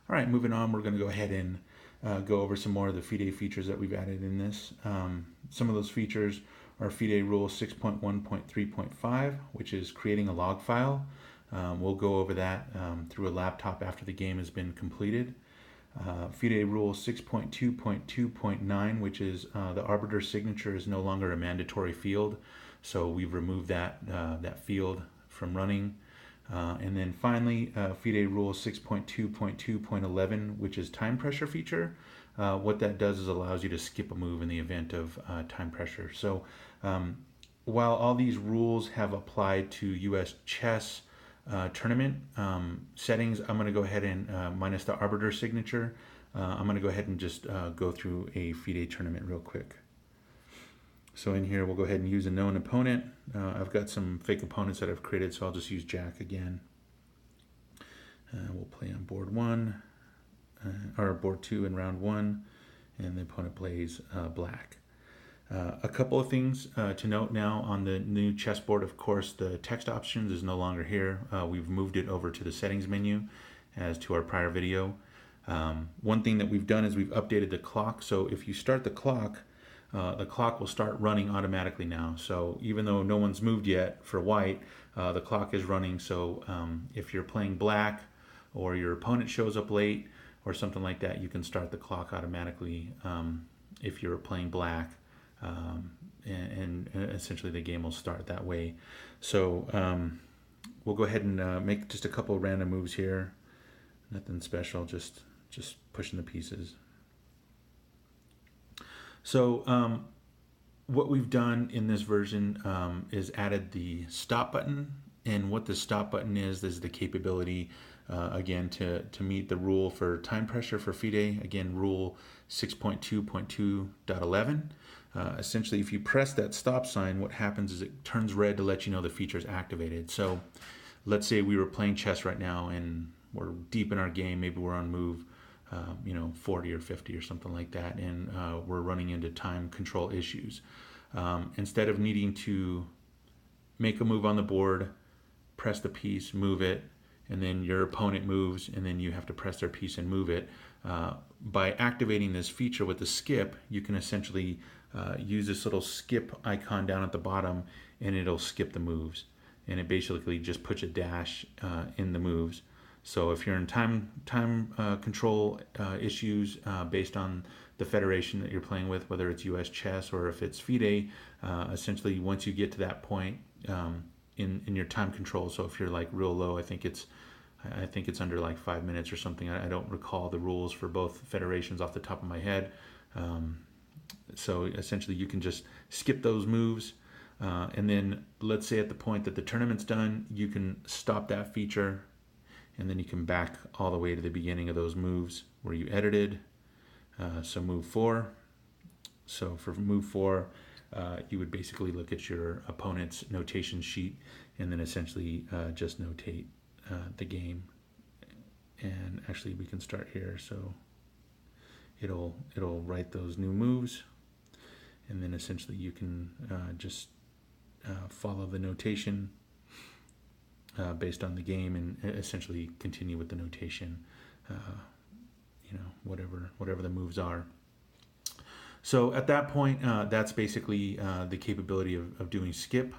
All right, moving on, we're going to go ahead and go over some more of the FIDE features that we've added in this. Some of those features are FIDE Rule 6.1.3.5, which is creating a log file. We'll go over that through a laptop after the game has been completed. FIDE Rule 6.2.2.9, which is the arbiter signature is no longer a mandatory field, so we've removed that field from running. And then finally, FIDE Rule 6.2.2.11, which is time pressure feature. What that does is allows you to skip a move in the event of time pressure. So while all these rules have applied to US chess tournament settings, I'm going to go ahead and minus the arbiter signature. I'm going to go ahead and just go through a FIDE tournament real quick. So in here, we'll go ahead and use a known opponent. I've got some fake opponents that I've created, so I'll just use Jack again. We'll play on board one, or board two in round one, and the opponent plays black. A couple of things to note now on the new chessboard. Of course, the text options is no longer here. We've moved it over to the settings menu as to our prior video. One thing that we've done is we've updated the clock. So if you start the clock will start running automatically now. So even though no one's moved yet for white, the clock is running. So if you're playing black or your opponent shows up late or something like that, you can start the clock automatically if you're playing black. And essentially the game will start that way. So we'll go ahead and make just a couple of random moves here. Nothing special, just pushing the pieces. So what we've done in this version is added the stop button. And what the stop button is the capability, again, to meet the rule for time pressure for FIDE. Again, rule 6.2.2.11. Essentially, if you press that stop sign, what happens is it turns red to let you know the feature is activated. So let's say we were playing chess right now and we're deep in our game. Maybe we're on move 40 or 50 or something like that, and we're running into time control issues. Instead of needing to make a move on the board, press the piece, move it, and then your opponent moves, and then you have to press their piece and move it. By activating this feature with the skip, you can essentially use this little skip icon down at the bottom, and it'll skip the moves. And it basically just puts a dash in the moves. So if you're in time control issues based on the federation that you're playing with, whether it's US chess or if it's FIDE, essentially once you get to that point in your time control, so if you're like real low, I think it's under like 5 minutes or something. I don't recall the rules for both federations off the top of my head. So essentially you can just skip those moves. And then let's say at the point that the tournament's done, you can stop that feature, and then you can back all the way to the beginning of those moves where you edited. So move 4. So for move 4, you would basically look at your opponent's notation sheet and then essentially just notate the game. And actually we can start here. So it'll write those new moves, and then essentially you can just follow the notation based on the game, and essentially continue with the notation, whatever the moves are. So at that point, that's basically the capability of doing skip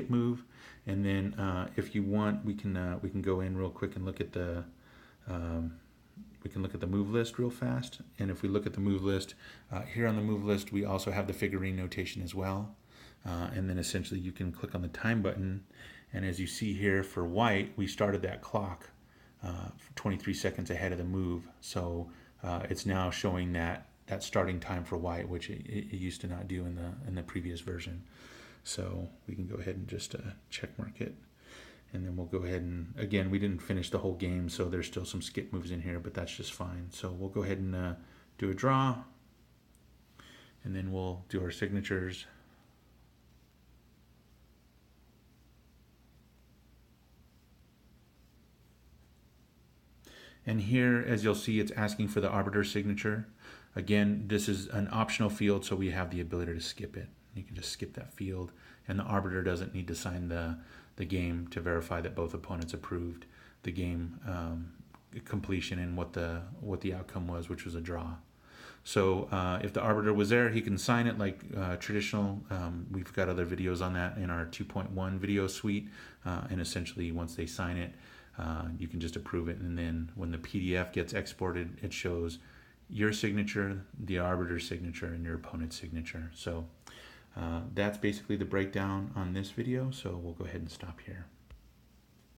move, and then if you want, we can go in real quick and look at the move list real fast. And if we look at the move list, here on the move list, we also have the figurine notation as well. And then essentially you can click on the time button. And as you see here for white, we started that clock 23 seconds ahead of the move. So it's now showing that starting time for white, which it used to not do in the previous version. So we can go ahead and just check mark it. And then we'll go ahead and, again, we didn't finish the whole game, so there's still some skip moves in here, but that's just fine. So we'll go ahead and do a draw, and then we'll do our signatures. And here, as you'll see, it's asking for the arbiter signature. Again, this is an optional field, so we have the ability to skip it. You can just skip that field, and the arbiter doesn't need to sign the game to verify that both opponents approved. The game completion and what the outcome was, which was a draw. So if the arbiter was there, he can sign it like traditional. We've got other videos on that in our 2.1 video suite. And essentially, once they sign it, you can just approve it. And then when the PDF gets exported, it shows your signature, the arbiter's signature, and your opponent's signature. So that's basically the breakdown on this video. So we'll go ahead and stop here.